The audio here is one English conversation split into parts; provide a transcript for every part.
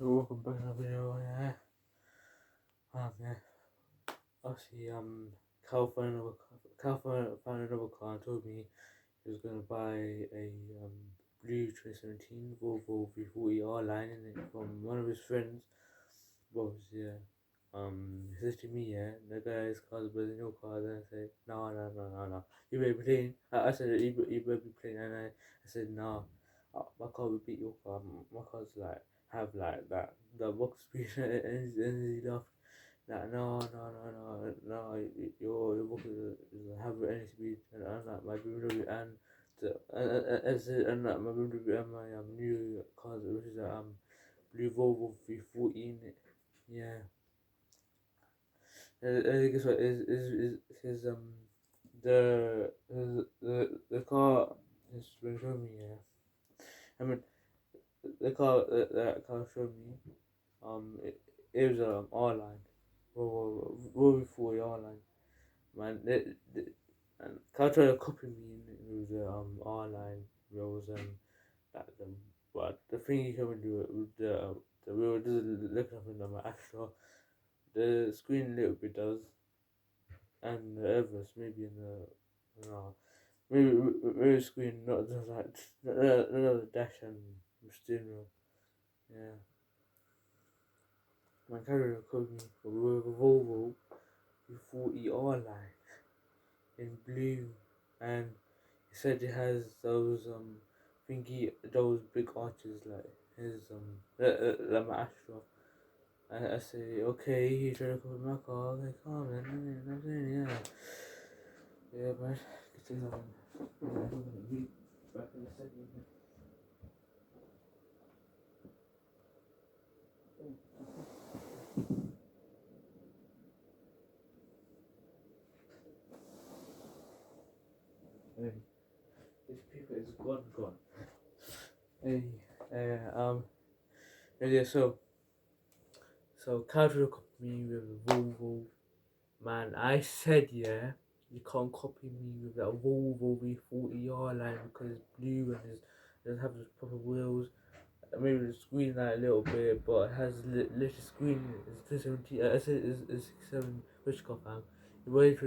Welcome back to another video, yeah. Yeah. Obviously, Cal found another car and told me he was gonna buy a blue 2017 Volvo V40R line in it from one of his friends. Well, yeah. He says to me, yeah, the guy's car's better than your car. Then I say, no. You better be playing. I said, you better be playing. And I said, no, my car will beat your car. My car's like, have like that, the box screen. And he laughed. Like, no, your book is have any speed. And I'm like, my BMW and like, my BMW and my new cars, which is a blue Volvo V40 in it. Yeah. Guess what is his the car has been showing me, yeah. I mean the car that car showed me it was R line. Well before the R line. Man and car tried to copy me with the R line. There was that but the thing you can do it with the wheel doesn't look nothing on my extra. The screen a little bit does, and the Everest maybe in the no, maybe screen not just like the dash and steering wheel. Yeah, my carrier called me with a Volvo V40R line in blue, and he said it has those thingy those big arches like his like my Astra. I say okay, he tried to call my car. Okay, calm man, I'm saying yeah. Yeah, man. Good thing I'm gonna be back in a second. Hey, this paper is gone. Hey, yeah. So casual copy me with a Volvo. Man, I said yeah. You can't copy me with that Volvo V40R line because it's blue and it doesn't have the proper wheels. Maybe the screen like a little bit, but it has little screen. It's 270. I said it's 67 which car fam. You wait for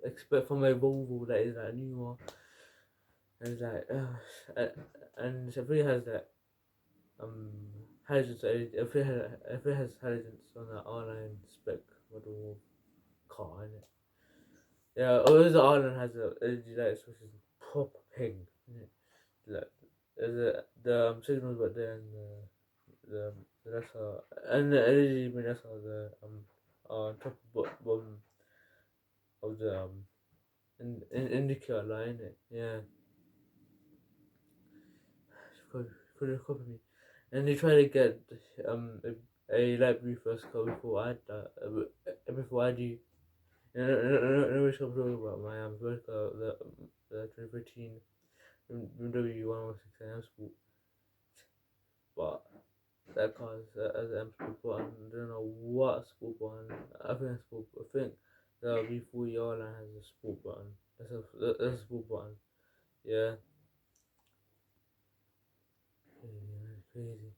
expect from a Volvo that is like a new one. And it's like and if it has that halogens, if it has halogens on that R9 spec model car in it. Yeah, always the R9 has a LED lights which is proper pink. Like the signals right there and that's how and the energy mean that's how the on top bottom of the indicator line it yeah could copy me and they try to get a light blue first car before I before I do which I'm talking about my first car the 2013 BMW 116 Sport but that car's as an sport button. I don't know what sport button. I think sport. I think the V40R line has a sport button. That's a sport button. Yeah. Crazy.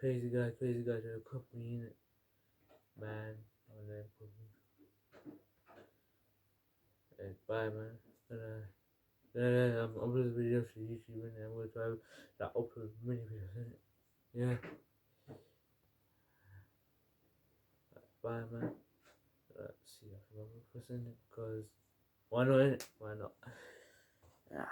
Crazy guy trying to copy me in it. Man, oh man, copy me. Hey, bye man. I'm uploading videos to YouTube and I'm gonna try to upload many videos in it. Yeah. Bye man. See you after my person because why not in it? Why not? Yeah.